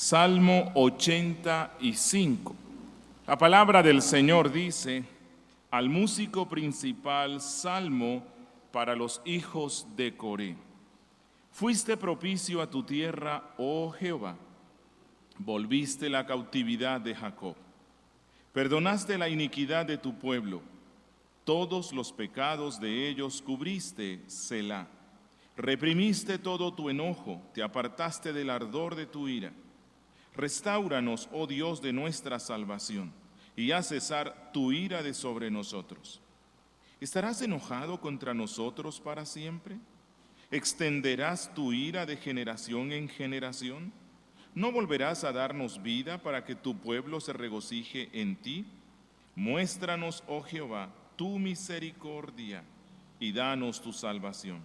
Salmo 85. La palabra del Señor dice: al músico principal, salmo para los hijos de Coré. Fuiste propicio a tu tierra, oh Jehová, volviste la cautividad de Jacob. Perdonaste la iniquidad de tu pueblo, todos los pecados de ellos cubriste, Selah. Reprimiste todo tu enojo, te apartaste del ardor de tu ira. Restáuranos, oh Dios de nuestra salvación, y haz cesar tu ira de sobre nosotros. ¿Estarás enojado contra nosotros para siempre? ¿Extenderás tu ira de generación en generación? ¿No volverás a darnos vida para que tu pueblo se regocije en ti? Muéstranos, oh Jehová, tu misericordia, y danos tu salvación.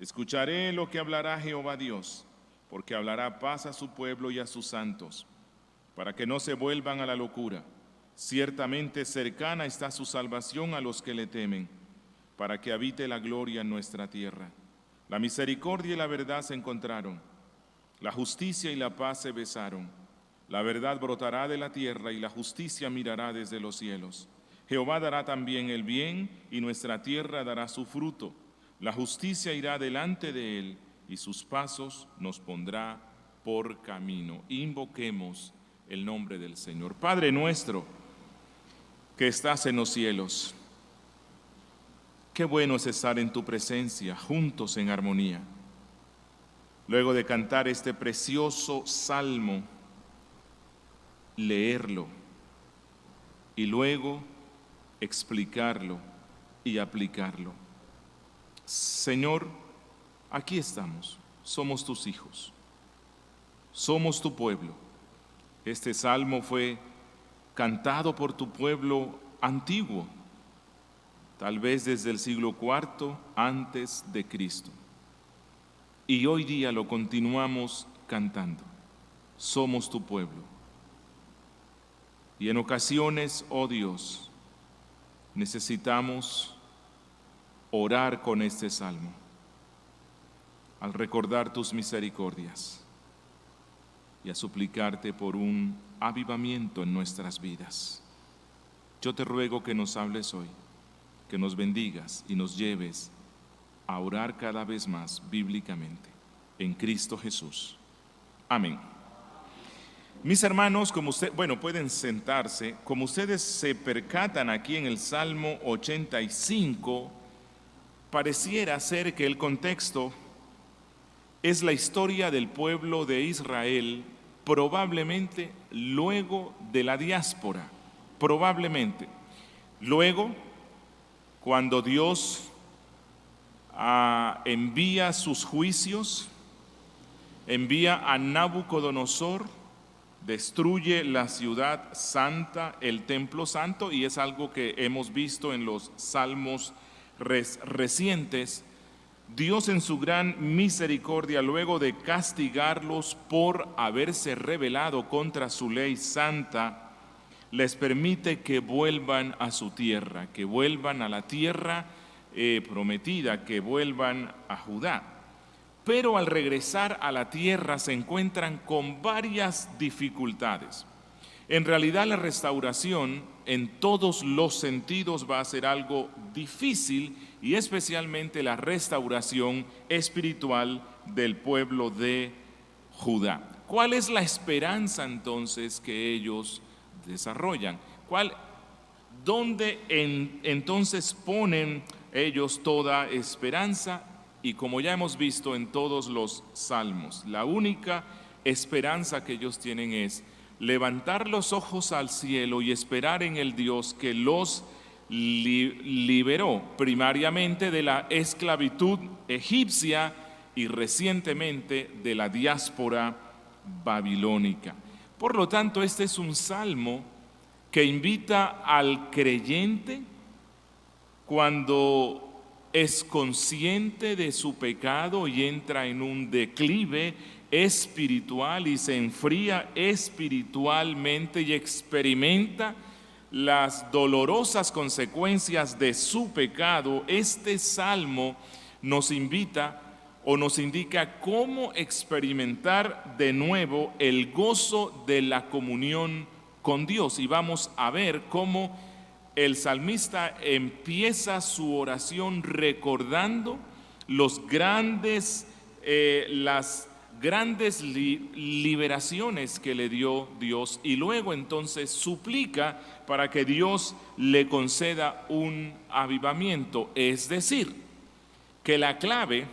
Escucharé lo que hablará Jehová Dios, porque hablará paz a su pueblo y a sus santos, para que no se vuelvan a la locura. Ciertamente cercana está su salvación a los que le temen, para que habite la gloria en nuestra tierra. La misericordia y la verdad se encontraron, la justicia y la paz se besaron. La verdad brotará de la tierra y la justicia mirará desde los cielos. Jehová dará también el bien y nuestra tierra dará su fruto. La justicia irá delante de él y sus pasos nos pondrá por camino. Invoquemos el nombre del Señor. Padre nuestro que estás en los cielos, qué bueno es estar en tu presencia, juntos en armonía. Luego de cantar este precioso salmo, leerlo y luego explicarlo y aplicarlo. Señor, aquí estamos, somos tus hijos, somos tu pueblo. Este salmo fue cantado por tu pueblo antiguo, tal vez desde el siglo IV antes de Cristo. Y hoy día lo continuamos cantando. Somos tu pueblo. Y en ocasiones, oh Dios, necesitamos orar con este salmo, al recordar tus misericordias y a suplicarte por un avivamiento en nuestras vidas. Yo te ruego que nos hables hoy, que nos bendigas y nos lleves a orar cada vez más bíblicamente en Cristo Jesús. Amén. Mis hermanos, pueden sentarse. Como ustedes se percatan aquí en el Salmo 85, pareciera ser que el contexto es la historia del pueblo de Israel, probablemente luego de la diáspora, probablemente. Luego, cuando Dios envía sus juicios, envía a Nabucodonosor, destruye la ciudad santa, el templo santo, y es algo que hemos visto en los salmos recientes. Dios en su gran misericordia, luego de castigarlos por haberse rebelado contra su ley santa, les permite que vuelvan a su tierra, que vuelvan a la tierra prometida, que vuelvan a Judá. Pero al regresar a la tierra se encuentran con varias dificultades. En realidad la restauración en todos los sentidos va a ser algo difícil, y especialmente la restauración espiritual del pueblo de Judá. ¿Cuál es la esperanza entonces que ellos desarrollan? ¿Dónde entonces ponen ellos toda esperanza? Y como ya hemos visto en todos los salmos, la única esperanza que ellos tienen es levantar los ojos al cielo y esperar en el Dios que los liberó primariamente de la esclavitud egipcia y recientemente de la diáspora babilónica. Por lo tanto, este es un salmo que invita al creyente, cuando es consciente de su pecado y entra en un declive espiritual y se enfría espiritualmente y experimenta las dolorosas consecuencias de su pecado, este salmo nos invita o nos indica cómo experimentar de nuevo el gozo de la comunión con Dios. Y vamos a ver cómo el salmista empieza su oración recordando las grandes liberaciones que le dio Dios, y luego entonces suplica para que Dios le conceda un avivamiento. Es decir, que la clave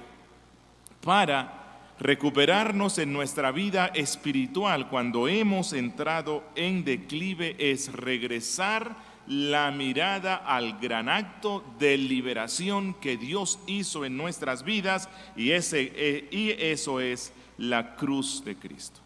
para recuperarnos en nuestra vida espiritual cuando hemos entrado en declive es regresar la mirada al gran acto de liberación que Dios hizo en nuestras vidas, y eso es la cruz de Cristo.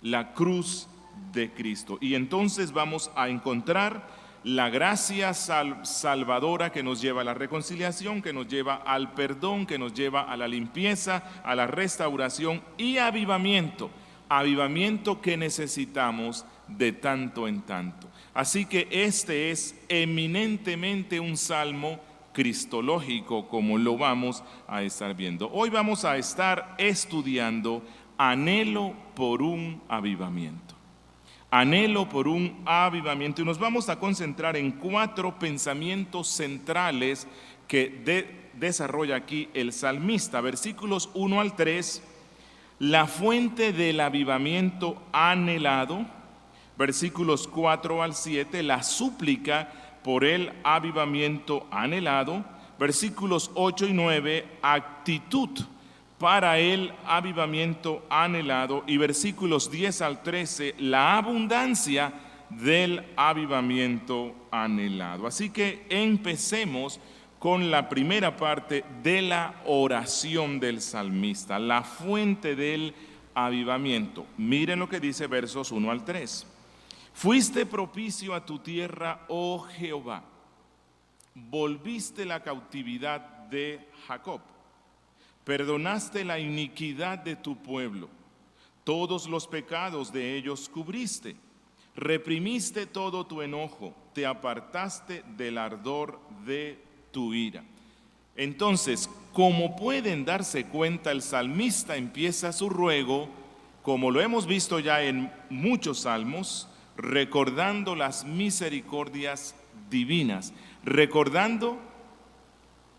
La cruz de Cristo. Y entonces vamos a encontrar la gracia salvadora que nos lleva a la reconciliación, que nos lleva al perdón, que nos lleva a la limpieza, a la restauración y avivamiento. Avivamiento que necesitamos de tanto en tanto. Así que este es eminentemente un salmo cristológico, como lo vamos a estar viendo. Hoy vamos a estar estudiando anhelo por un avivamiento. Anhelo por un avivamiento, y nos vamos a concentrar en 4 pensamientos centrales que desarrolla aquí el salmista. Versículos 1 al 3, la fuente del avivamiento anhelado. Versículos 4 al 7, la súplica por el avivamiento anhelado. Versículos 8 y 9, actitud para el avivamiento anhelado. Y versículos 10 al 13, la abundancia del avivamiento anhelado. Así que empecemos con la primera parte de la oración del salmista, la fuente del avivamiento. Miren lo que dice versos 1 al 3. Fuiste propicio a tu tierra, oh Jehová, volviste la cautividad de Jacob, perdonaste la iniquidad de tu pueblo, todos los pecados de ellos cubriste, reprimiste todo tu enojo, te apartaste del ardor de tu ira. Entonces, como pueden darse cuenta, el salmista empieza su ruego, como lo hemos visto ya en muchos salmos, recordando las misericordias divinas, recordando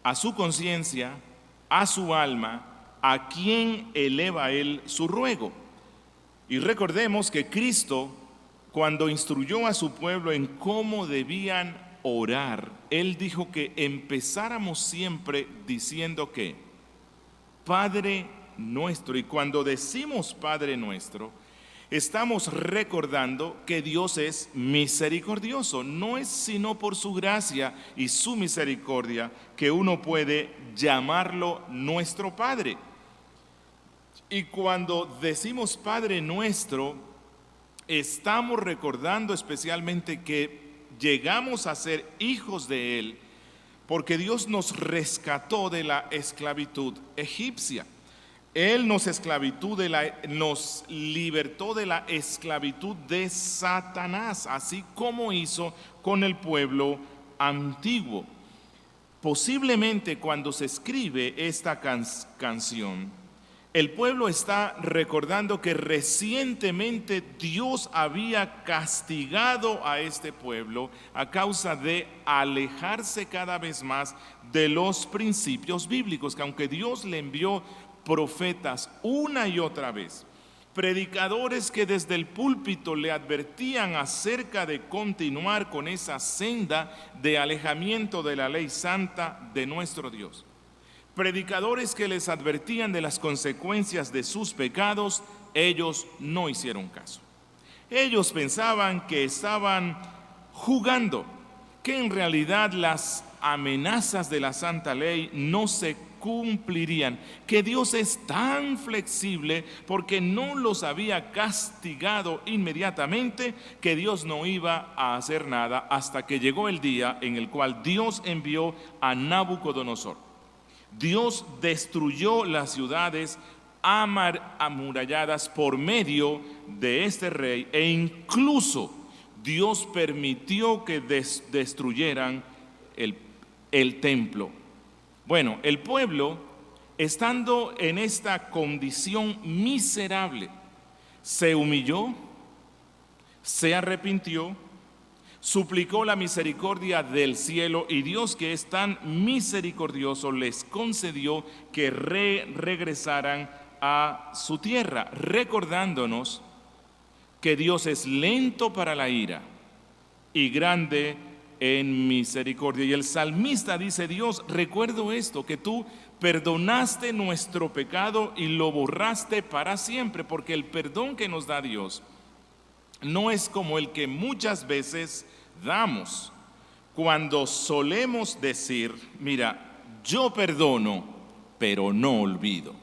a su conciencia, a su alma, a quien eleva él su ruego. Y recordemos que Cristo, cuando instruyó a su pueblo en cómo debían orar, él dijo que empezáramos siempre diciendo que Padre nuestro. Y cuando decimos Padre nuestro, estamos recordando que Dios es misericordioso. No es sino por su gracia y su misericordia que uno puede llamarlo nuestro Padre. Y cuando decimos Padre nuestro, estamos recordando especialmente que llegamos a ser hijos de Él, porque Dios nos rescató de la esclavitud egipcia. Él nos libertó de la esclavitud de Satanás, así como hizo con el pueblo antiguo. Posiblemente cuando se escribe esta canción, el pueblo está recordando que recientemente Dios había castigado a este pueblo a causa de alejarse cada vez más de los principios bíblicos, que aunque Dios le envió profetas una y otra vez, predicadores que desde el púlpito le advertían acerca de continuar con esa senda de alejamiento de la ley santa de nuestro Dios, predicadores que les advertían de las consecuencias de sus pecados, ellos no hicieron caso. Ellos pensaban que estaban jugando, que en realidad las amenazas de la santa ley no se cumplirían, que Dios es tan flexible porque no los había castigado inmediatamente, que Dios no iba a hacer nada hasta que llegó el día en el cual Dios envió a Nabucodonosor. Dios destruyó las ciudades amuralladas por medio de este rey, e incluso Dios permitió que destruyeran el templo. Bueno, el pueblo estando en esta condición miserable, se humilló, se arrepintió, suplicó la misericordia del cielo y Dios, que es tan misericordioso, les concedió que regresaran a su tierra, recordándonos que Dios es lento para la ira y grande en misericordia. Y el salmista dice: Dios, recuerdo esto, que tú perdonaste nuestro pecado y lo borraste para siempre, porque el perdón que nos da Dios no es como el que muchas veces damos cuando solemos decir: mira, yo perdono, pero no olvido.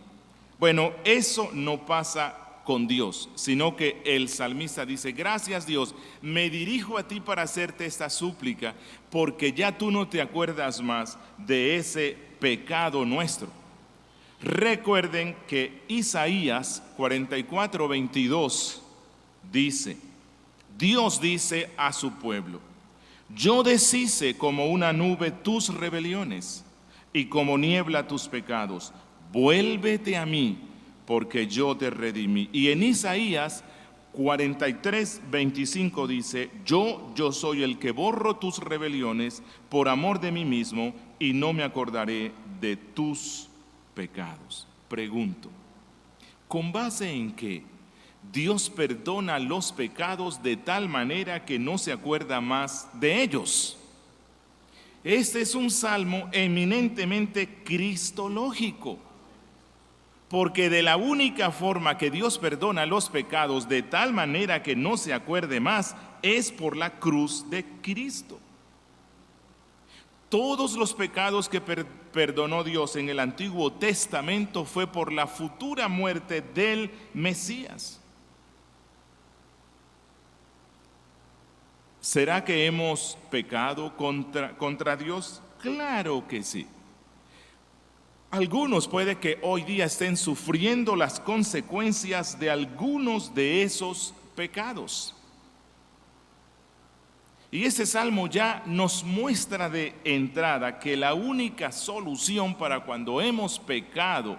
Bueno, eso no pasa con Dios, sino que el salmista dice: gracias Dios, me dirijo a ti para hacerte esta súplica, porque ya tú no te acuerdas más de ese pecado nuestro. Recuerden que Isaías 44:22 dice: Dios dice a su pueblo: yo deshice como una nube tus rebeliones y como niebla tus pecados. Vuélvete a mí, porque yo te redimí. Y en Isaías 43:25 dice: yo soy el que borro tus rebeliones por amor de mí mismo, y no me acordaré de tus pecados. Pregunto, ¿con base en qué Dios perdona los pecados de tal manera que no se acuerda más de ellos? Este es un salmo eminentemente cristológico, porque de la única forma que Dios perdona los pecados de tal manera que no se acuerde más es por la cruz de Cristo. Todos los pecados que perdonó Dios en el Antiguo Testamento fue por la futura muerte del Mesías. ¿Será que hemos pecado contra Dios? Claro que sí. Algunos puede que hoy día estén sufriendo las consecuencias de algunos de esos pecados. Y este salmo ya nos muestra de entrada que la única solución para cuando hemos pecado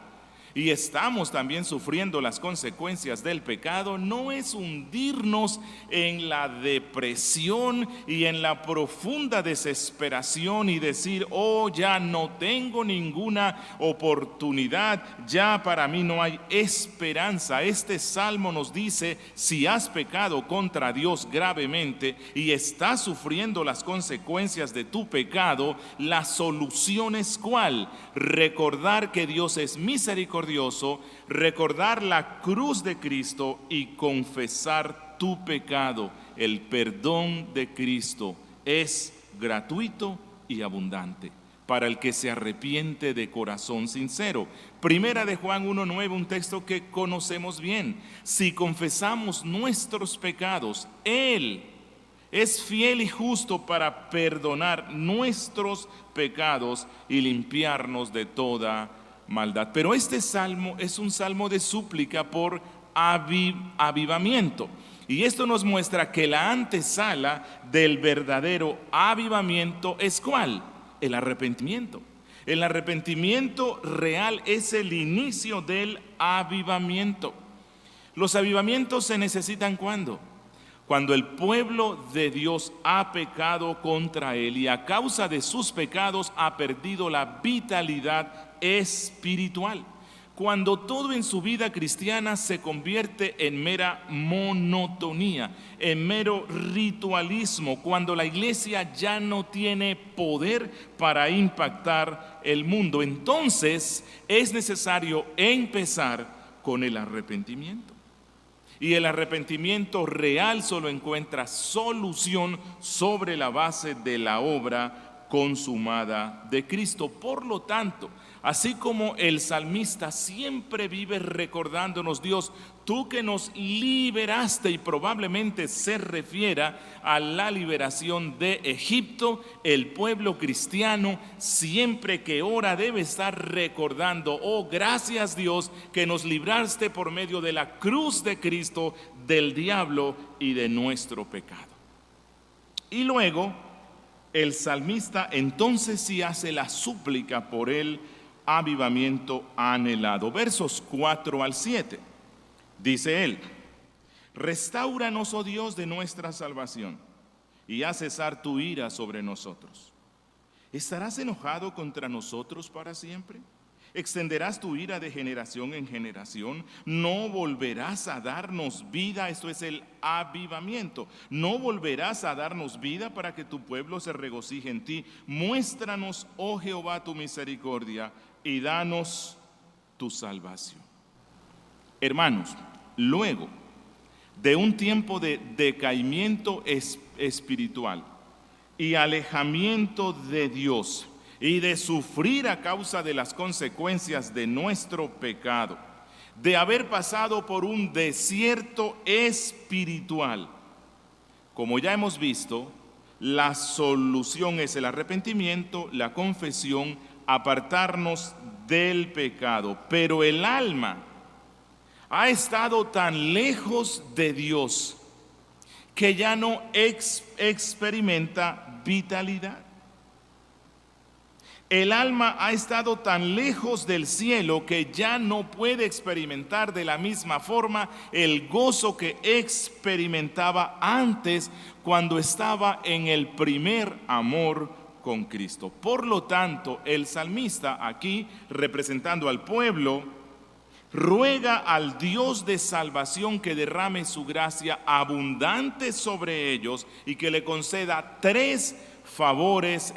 y estamos también sufriendo las consecuencias del pecado no es hundirnos en la depresión y en la profunda desesperación y decir: oh, ya no tengo ninguna oportunidad, ya para mí no hay esperanza. Este salmo nos dice: si has pecado contra Dios gravemente y estás sufriendo las consecuencias de tu pecado, la solución es ¿cuál? Recordar que Dios es misericordioso, recordar la cruz de Cristo y confesar tu pecado. El perdón de Cristo es gratuito y abundante para el que se arrepiente de corazón sincero. Primera de Juan 1:9, un texto que conocemos bien: si confesamos nuestros pecados, Él es fiel y justo para perdonar nuestros pecados y limpiarnos de toda maldad. Pero este salmo es un salmo de súplica por avivamiento. Y esto nos muestra que la antesala del verdadero avivamiento es ¿cuál? El arrepentimiento. El arrepentimiento real es el inicio del avivamiento. Los avivamientos se necesitan ¿cuándo? Cuando el pueblo de Dios ha pecado contra Él y a causa de sus pecados ha perdido la vitalidad espiritual. Cuando todo en su vida cristiana se convierte en mera monotonía, en mero ritualismo, cuando la iglesia ya no tiene poder para impactar el mundo, entonces es necesario empezar con el arrepentimiento. Y el arrepentimiento real solo encuentra solución sobre la base de la obra consumada de Cristo. Por lo tanto, así como el salmista siempre vive recordándonos: Dios, tú que nos liberaste, y probablemente se refiera a la liberación de Egipto, el pueblo cristiano siempre que ora debe estar recordando: oh, gracias Dios que nos libraste por medio de la cruz de Cristo del diablo y de nuestro pecado. Y luego el salmista entonces sí hace la súplica por el avivamiento anhelado. Versos 4 al 7. Dice él: Restáuranos, oh Dios, de nuestra salvación, y haz cesar tu ira sobre nosotros. ¿Estarás enojado contra nosotros para siempre? ¿Extenderás tu ira de generación en generación? ¿No volverás a darnos vida? Esto es el avivamiento. ¿No volverás a darnos vida para que tu pueblo se regocije en ti? Muéstranos, oh Jehová, tu misericordia y danos tu salvación. Hermanos, luego de un tiempo de decaimiento espiritual y alejamiento de Dios y de sufrir a causa de las consecuencias de nuestro pecado, de haber pasado por un desierto espiritual, como ya hemos visto, la solución es el arrepentimiento, la confesión, apartarnos del pecado. Pero el alma ha estado tan lejos de Dios que ya no experimenta vitalidad. El alma ha estado tan lejos del cielo que ya no puede experimentar de la misma forma el gozo que experimentaba antes cuando estaba en el primer amor con Cristo. Por lo tanto, el salmista aquí, representando al pueblo, ruega al Dios de salvación que derrame su gracia abundante sobre ellos y que le conceda 3 favores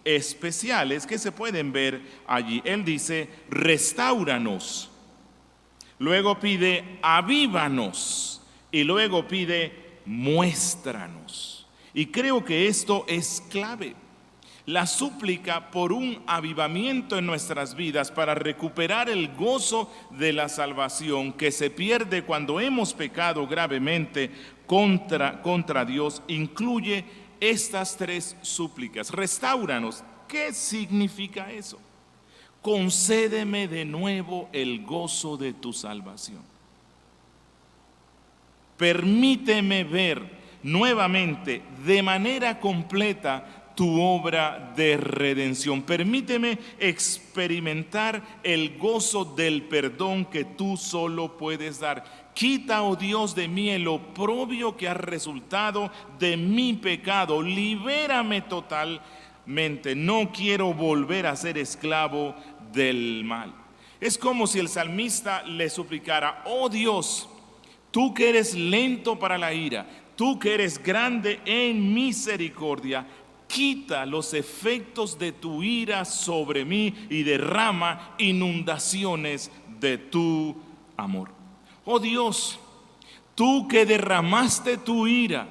especiales que se pueden ver allí. Él dice: restáuranos, luego pide avívanos y luego pide muéstranos. Y creo que esto es clave. La súplica por un avivamiento en nuestras vidas para recuperar el gozo de la salvación que se pierde cuando hemos pecado gravemente contra Dios incluye estas 3 súplicas. Restáuranos. ¿Qué significa eso? Concédeme de nuevo el gozo de tu salvación. Permíteme ver nuevamente de manera completa tu obra de redención. Permíteme experimentar el gozo del perdón que tú solo puedes dar. Quita, oh Dios, de mí el oprobio que ha resultado de mi pecado. Libérame totalmente. No quiero volver a ser esclavo del mal. Es como si el salmista le suplicara: oh Dios, tú que eres lento para la ira, tú que eres grande en misericordia, quita los efectos de tu ira sobre mí y derrama inundaciones de tu amor. Oh Dios, tú que derramaste tu ira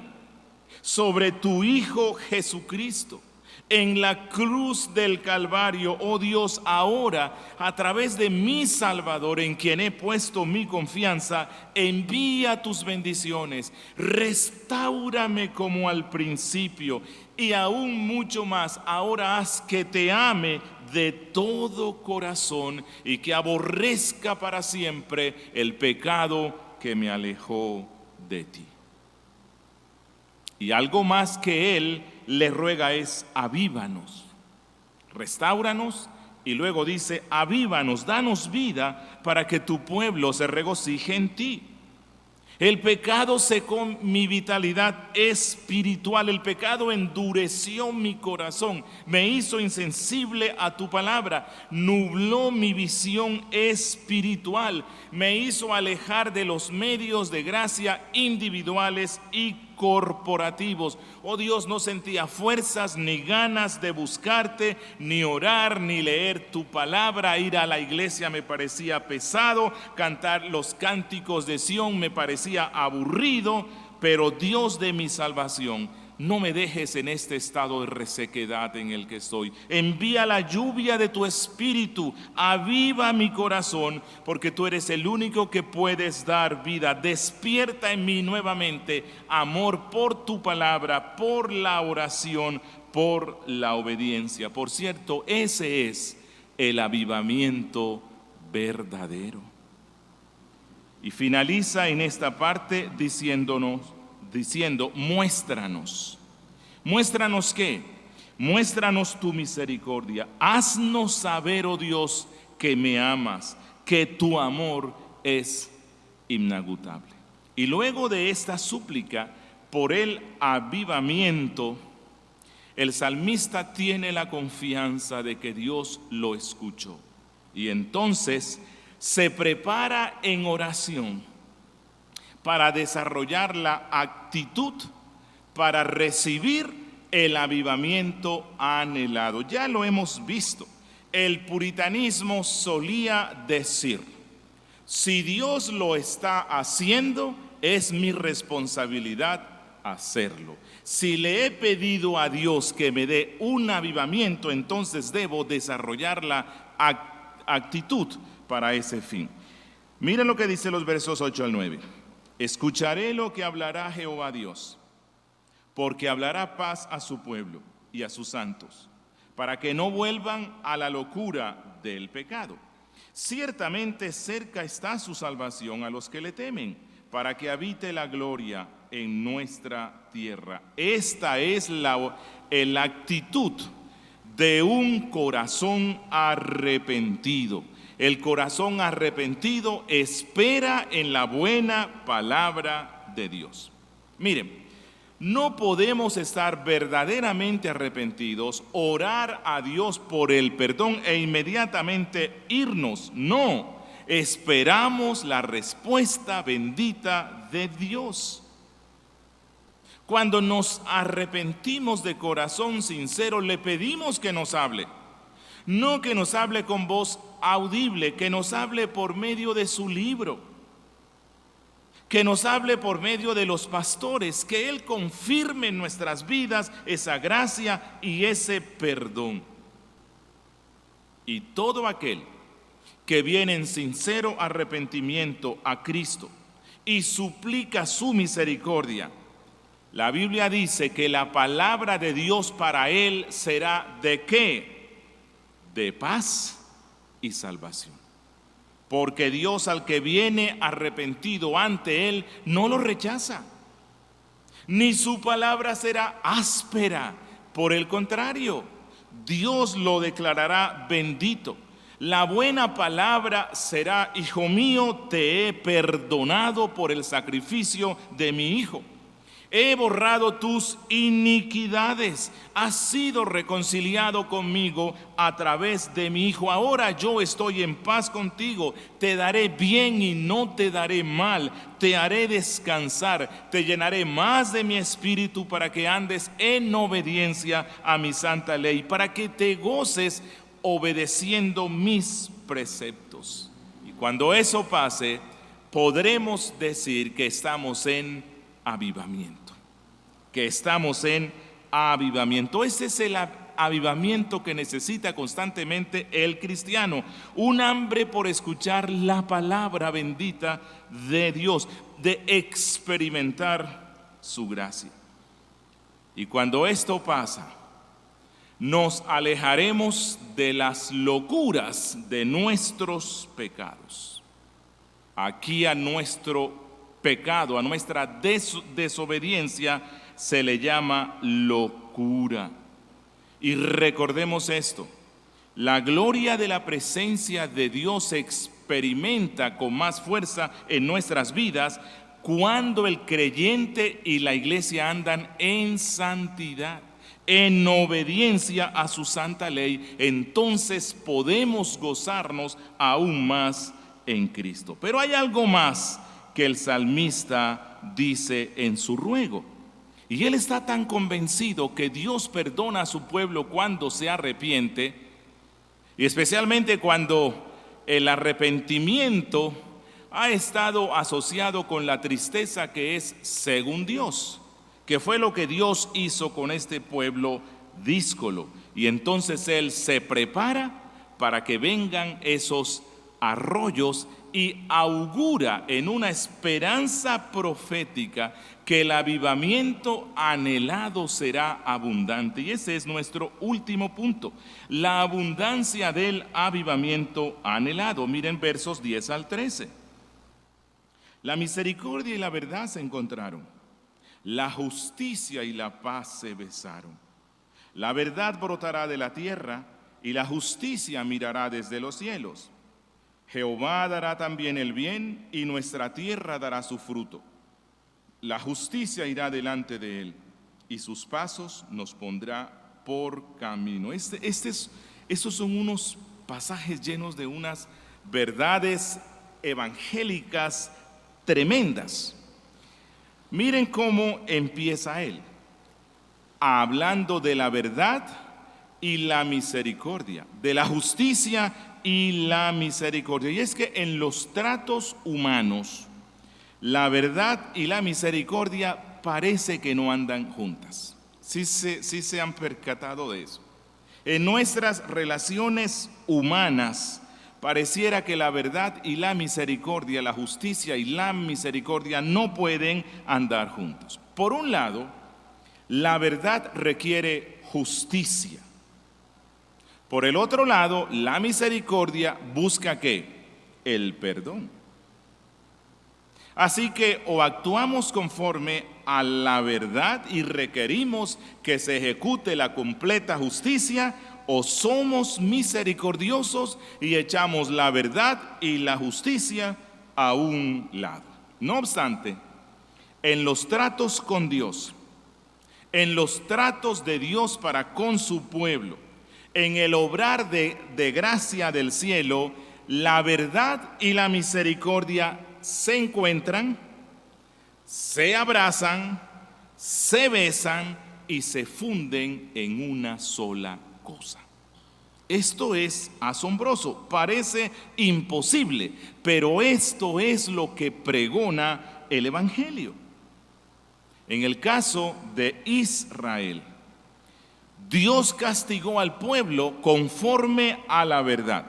sobre tu Hijo Jesucristo en la cruz del Calvario, oh Dios, ahora a través de mi Salvador, en quien he puesto mi confianza, envía tus bendiciones, restáurame como al principio y aún mucho más. Ahora haz que te ame de todo corazón y que aborrezca para siempre el pecado que me alejó de ti. Y algo más que él le ruega es: avívanos, restáuranos, y luego dice: avívanos, danos vida para que tu pueblo se regocije en ti. El pecado secó mi vitalidad espiritual, el pecado endureció mi corazón, me hizo insensible a tu palabra, nubló mi visión espiritual, me hizo alejar de los medios de gracia individuales y corporativos. Oh Dios, no sentía fuerzas ni ganas de buscarte, ni orar, ni leer tu palabra. Ir a la iglesia me parecía pesado, cantar los cánticos de Sión me parecía aburrido. Pero Dios de mi salvación, no me dejes en este estado de resequedad en el que estoy. Envía la lluvia de tu espíritu, aviva mi corazón, porque tú eres el único que puedes dar vida. Despierta en mí nuevamente amor por tu palabra, por la oración, por la obediencia. Por cierto, ese es el avivamiento verdadero. Y finaliza en esta parte diciendo: muéstranos. ¿Muéstranos qué? Muéstranos tu misericordia. Haznos saber, oh Dios, que me amas, que tu amor es inagotable. Y luego de esta súplica por el avivamiento, el salmista tiene la confianza de que Dios lo escuchó. Y entonces se prepara en oración para desarrollar la actitud para recibir el avivamiento anhelado. Ya lo hemos visto. El puritanismo solía decir: si Dios lo está haciendo, es mi responsabilidad hacerlo. Si le he pedido a Dios que me dé un avivamiento, entonces debo desarrollar la actitud para ese fin. Miren lo que dice los versos 8 al 9. Escucharé lo que hablará Jehová Dios, porque hablará paz a su pueblo y a sus santos, para que no vuelvan a la locura del pecado. Ciertamente cerca está su salvación a los que le temen, para que habite la gloria en nuestra tierra. Esta es la actitud de un corazón arrepentido. El corazón arrepentido espera en la buena palabra de Dios. Miren, no podemos estar verdaderamente arrepentidos, orar a Dios por el perdón e inmediatamente irnos. No, esperamos la respuesta bendita de Dios. Cuando nos arrepentimos de corazón sincero, le pedimos que nos hable. No que nos hable con voz audible, que nos hable por medio de su libro, que nos hable por medio de los pastores, que Él confirme en nuestras vidas esa gracia y ese perdón. Y todo aquel que viene en sincero arrepentimiento a Cristo y suplica su misericordia, la Biblia dice que la palabra de Dios para él será ¿de qué? De paz y salvación. Porque Dios al que viene arrepentido ante Él no lo rechaza, ni su palabra será áspera. Por el contrario, Dios lo declarará bendito. La buena palabra será: hijo mío, te he perdonado por el sacrificio de mi hijo. He borrado tus iniquidades, has sido reconciliado conmigo a través de mi Hijo. Ahora yo estoy en paz contigo, te daré bien y no te daré mal, te haré descansar, te llenaré más de mi espíritu para que andes en obediencia a mi santa ley, para que te goces obedeciendo mis preceptos. Y cuando eso pase, podremos decir que estamos en avivamiento. Que estamos en avivamiento. Ese es el avivamiento que necesita constantemente el cristiano. Un hambre por escuchar la palabra bendita de Dios, de experimentar su gracia. Y cuando esto pasa, nos alejaremos de las locuras de nuestros pecados. Aquí a nuestro pecado, a nuestra desobediencia, se le llama locura. Y recordemos esto: la gloria de la presencia de Dios se experimenta con más fuerza en nuestras vidas cuando el creyente y la iglesia andan en santidad, en obediencia a su santa ley. Entonces podemos gozarnos aún más en Cristo. Pero hay algo más que el salmista dice en su ruego. Y él está tan convencido que Dios perdona a su pueblo cuando se arrepiente, y especialmente cuando el arrepentimiento ha estado asociado con la tristeza que es según Dios, que fue lo que Dios hizo con este pueblo díscolo. Y entonces él se prepara para que vengan esos arroyos y augura en una esperanza profética que el avivamiento anhelado será abundante. Y ese es nuestro último punto: la abundancia del avivamiento anhelado. Miren versos 10 al 13. La misericordia y la verdad se encontraron, la justicia y la paz se besaron. La verdad brotará de la tierra y la justicia mirará desde los cielos. Jehová dará también el bien, y nuestra tierra dará su fruto. La justicia irá delante de él, y sus pasos nos pondrá por camino. Estos son unos pasajes llenos de unas verdades evangélicas tremendas. Miren cómo empieza él, hablando de la verdad y la misericordia, de la justicia y la misericordia. Y es que en los tratos humanos, la verdad y la misericordia parece que no andan juntas. Sí se han percatado de eso. En nuestras relaciones humanas, pareciera que la verdad y la misericordia, la justicia y la misericordia no pueden andar juntos. Por un lado, la verdad requiere justicia. Por el otro lado, la misericordia busca ¿qué? El perdón. Así que o actuamos conforme a la verdad y requerimos que se ejecute la completa justicia, o somos misericordiosos y echamos la verdad y la justicia a un lado. No obstante, en los tratos con Dios, en los tratos de Dios para con su pueblo, en el obrar de gracia del cielo, la verdad y la misericordia se encuentran, se abrazan, se besan y se funden en una sola cosa. Esto es asombroso, parece imposible, pero esto es lo que pregona el Evangelio. En el caso de Israel, Dios castigó al pueblo conforme a la verdad,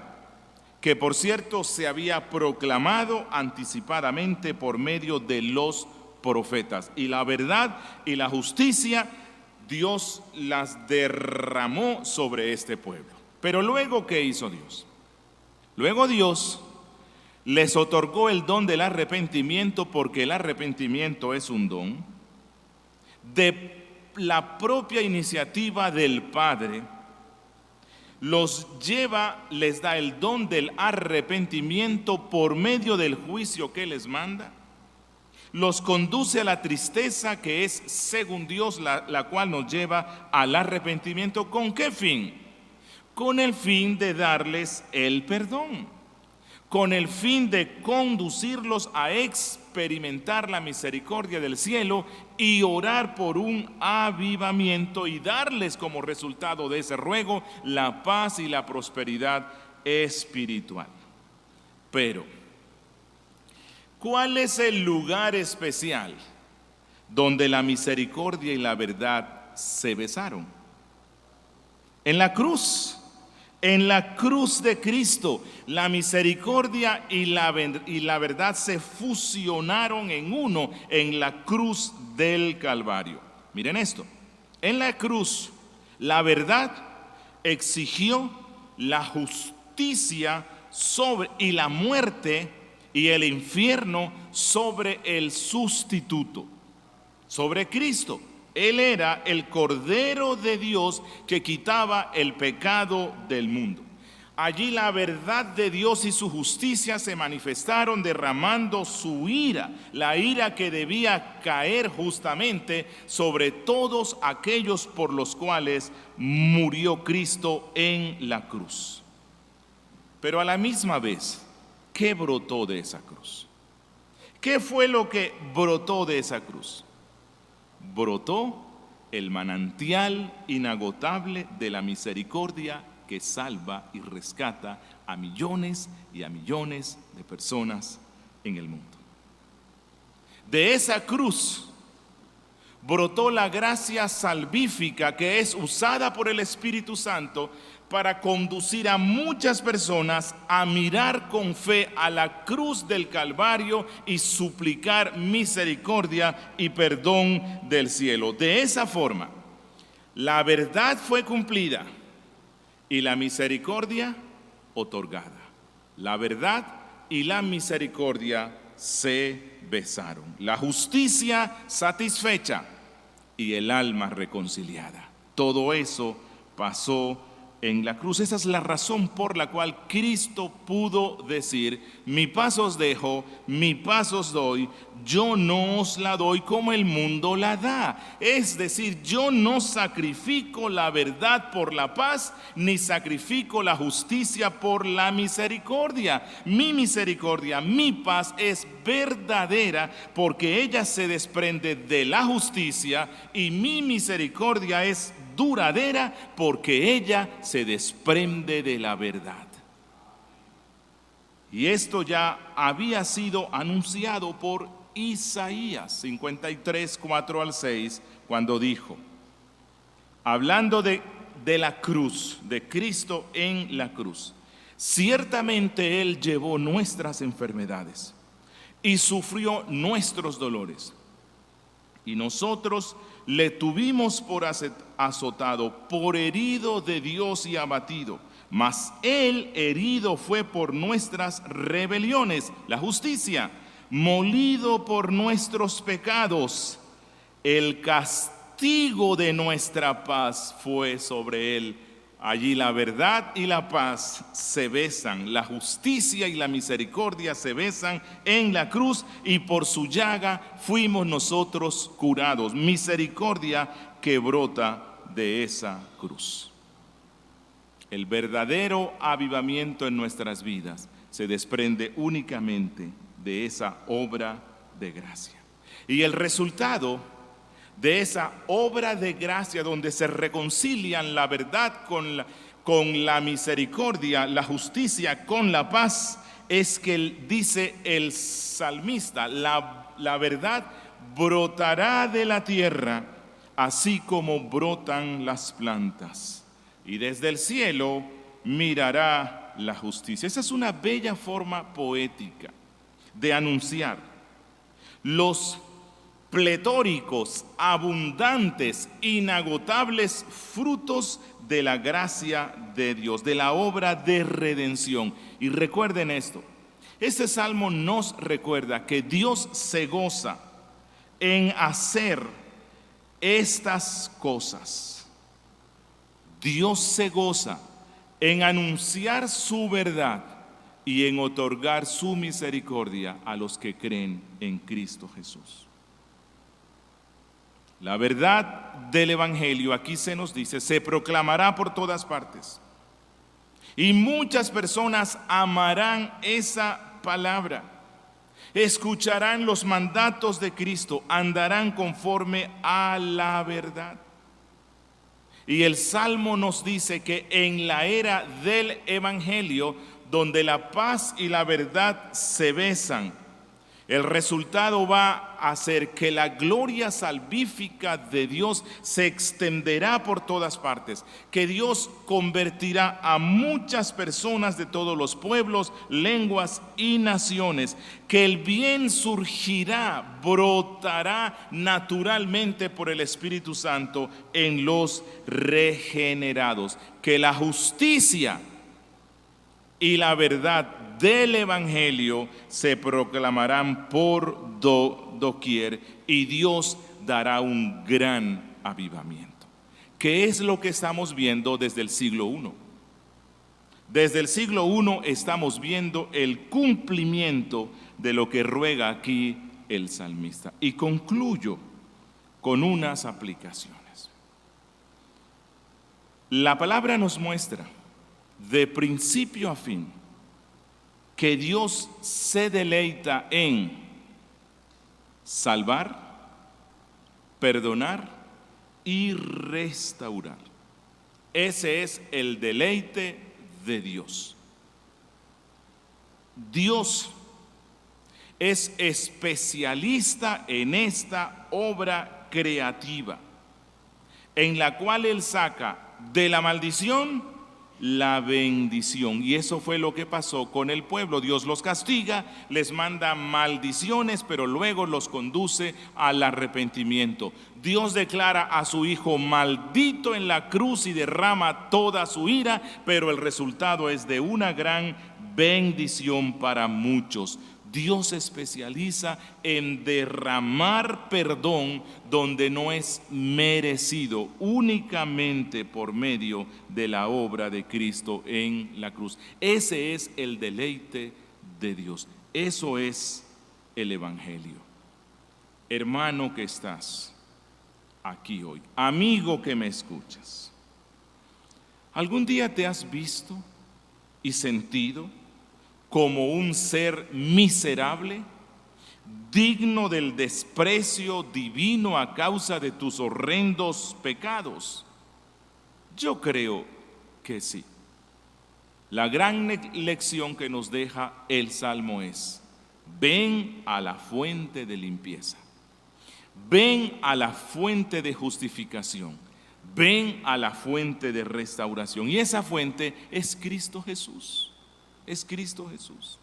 que por cierto se había proclamado anticipadamente por medio de los profetas. Y la verdad y la justicia Dios las derramó sobre este pueblo. Pero luego, ¿qué hizo Dios? Luego Dios les otorgó el don del arrepentimiento, porque el arrepentimiento es un don de la propia iniciativa del Padre. Los lleva, les da el don del arrepentimiento por medio del juicio que les manda. Los conduce a la tristeza, que es según Dios la cual nos lleva al arrepentimiento. ¿Con qué fin? Con el fin de darles el perdón, con el fin de conducirlos a experimentar la misericordia del cielo y orar por un avivamiento y darles como resultado de ese ruego la paz y la prosperidad espiritual. Pero, ¿cuál es el lugar especial donde la misericordia y la verdad se besaron? En la cruz. En la cruz de Cristo, la misericordia y la verdad se fusionaron en uno en la cruz del Calvario. Miren esto, en la cruz la verdad exigió la justicia y la muerte y el infierno sobre el sustituto, sobre Cristo. Él era el Cordero de Dios que quitaba el pecado del mundo. Allí la verdad de Dios y su justicia se manifestaron derramando su ira, la ira que debía caer justamente sobre todos aquellos por los cuales murió Cristo en la cruz. Pero a la misma vez, ¿qué brotó de esa cruz? ¿Qué fue lo que brotó de esa cruz? Brotó el manantial inagotable de la misericordia que salva y rescata a millones y a millones de personas en el mundo. De esa cruz brotó la gracia salvífica que es usada por el Espíritu Santo para conducir a muchas personas a mirar con fe a la cruz del Calvario y suplicar misericordia y perdón del cielo. De esa forma, la verdad fue cumplida y la misericordia otorgada. La verdad y la misericordia se besaron. La justicia satisfecha y el alma reconciliada. Todo eso pasó en la cruz. Esa es la razón por la cual Cristo pudo decir: mi paz os dejo, mi paz os doy, yo no os la doy como el mundo la da. Es decir, yo no sacrifico la verdad por la paz, ni sacrifico la justicia por la misericordia. Mi misericordia, mi paz es verdadera porque ella se desprende de la justicia, y mi misericordia es duradera porque ella se desprende de la verdad. Y esto ya había sido anunciado por Isaías 53, 4 al 6, cuando dijo, hablando de la cruz, de Cristo en la cruz: ciertamente Él llevó nuestras enfermedades y sufrió nuestros dolores, y nosotros le tuvimos por azotado, por herido de Dios y abatido. Mas Él herido fue por nuestras rebeliones, la justicia, molido por nuestros pecados. El castigo de nuestra paz fue sobre Él. Allí la verdad y la paz se besan, la justicia y la misericordia se besan en la cruz, y por su llaga fuimos nosotros curados. Misericordia que brota de esa cruz. El verdadero avivamiento en nuestras vidas se desprende únicamente de esa obra de gracia. Y el resultado de esa obra de gracia, donde se reconcilian la verdad con la misericordia, la justicia con la paz, es que dice el salmista: la verdad brotará de la tierra, así como brotan las plantas, y desde el cielo mirará la justicia. Esa es una bella forma poética de anunciar los pletóricos, abundantes, inagotables frutos de la gracia de Dios, de la obra de redención. Y recuerden esto: este salmo nos recuerda que Dios se goza en hacer estas cosas. Dios se goza en anunciar su verdad y en otorgar su misericordia a los que creen en Cristo Jesús. La verdad del Evangelio, aquí se nos dice, se proclamará por todas partes, y muchas personas amarán esa palabra, escucharán los mandatos de Cristo, andarán conforme a la verdad. Y el Salmo nos dice que en la era del Evangelio, donde la paz y la verdad se besan, el resultado va a ser que la gloria salvífica de Dios se extenderá por todas partes, que Dios convertirá a muchas personas de todos los pueblos, lenguas y naciones, que el bien surgirá, brotará naturalmente por el Espíritu Santo en los regenerados, que la justicia y la verdad del Evangelio se proclamarán por doquier, y Dios dará un gran avivamiento. ¿Qué es lo que estamos viendo desde el siglo I? Desde el siglo I estamos viendo el cumplimiento de lo que ruega aquí el salmista. Y concluyo con unas aplicaciones. La palabra nos muestra de principio a fin que Dios se deleita en salvar, perdonar y restaurar. Ese es el deleite de Dios. Dios es especialista en esta obra creativa, en la cual Él saca de la maldición la bendición. Y eso fue lo que pasó con el pueblo. Dios los castiga, les manda maldiciones, pero luego los conduce al arrepentimiento. Dios declara a su Hijo maldito en la cruz y derrama toda su ira, pero el resultado es de una gran bendición para muchos. Dios se especializa en derramar perdón donde no es merecido, únicamente por medio de la obra de Cristo en la cruz. Ese es el deleite de Dios. Eso es el Evangelio. Hermano que estás aquí hoy, amigo que me escuchas, ¿algún día te has visto y sentido como un ser miserable, digno del desprecio divino a causa de tus horrendos pecados? Yo creo que sí. La gran lección que nos deja el Salmo es: ven a la fuente de limpieza, ven a la fuente de justificación, ven a la fuente de restauración. Y esa fuente es Cristo Jesús. Es Cristo Jesús.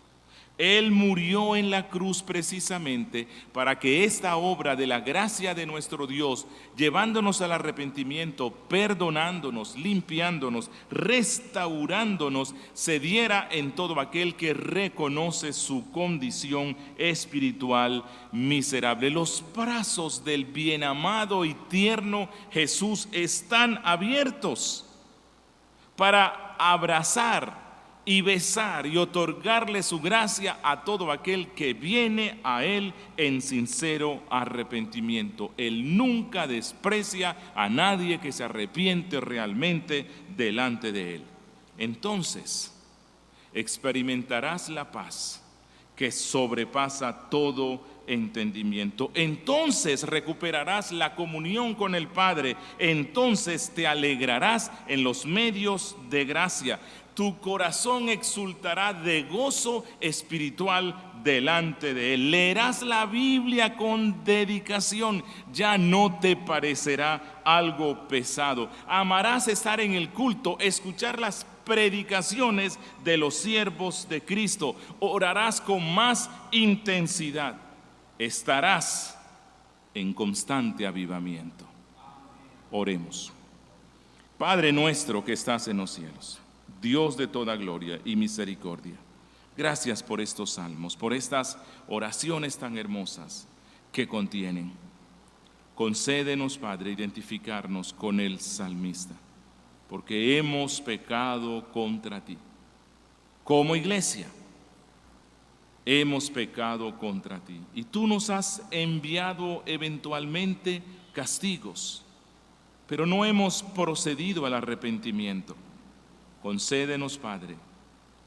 Él murió en la cruz precisamente para que esta obra de la gracia de nuestro Dios, llevándonos al arrepentimiento, perdonándonos, limpiándonos, restaurándonos, se diera en todo aquel que reconoce su condición espiritual miserable. Los brazos del bien amado y tierno Jesús están abiertos para abrazar y besar y otorgarle su gracia a todo aquel que viene a Él en sincero arrepentimiento. Él nunca desprecia a nadie que se arrepiente realmente delante de Él. Entonces experimentarás la paz que sobrepasa todo entendimiento. Entonces recuperarás la comunión con el Padre. Entonces te alegrarás en los medios de gracia. Tu corazón exultará de gozo espiritual delante de Él. Leerás la Biblia con dedicación. Ya no te parecerá algo pesado. Amarás estar en el culto, escuchar las predicaciones de los siervos de Cristo. Orarás con más intensidad. Estarás en constante avivamiento. Oremos. Padre nuestro que estás en los cielos, Dios de toda gloria y misericordia, gracias por estos salmos, por estas oraciones tan hermosas que contienen. Concédenos, Padre, identificarnos con el salmista, porque hemos pecado contra ti. Como iglesia, hemos pecado contra ti y tú nos has enviado eventualmente castigos, pero no hemos procedido al arrepentimiento. Concédenos, Padre,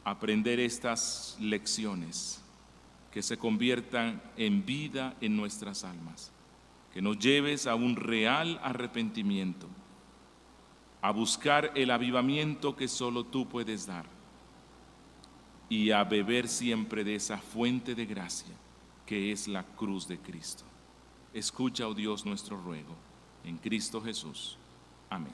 aprender estas lecciones que se conviertan en vida en nuestras almas, que nos lleves a un real arrepentimiento, a buscar el avivamiento que solo tú puedes dar y a beber siempre de esa fuente de gracia que es la cruz de Cristo. Escucha, oh Dios, nuestro ruego, en Cristo Jesús. Amén.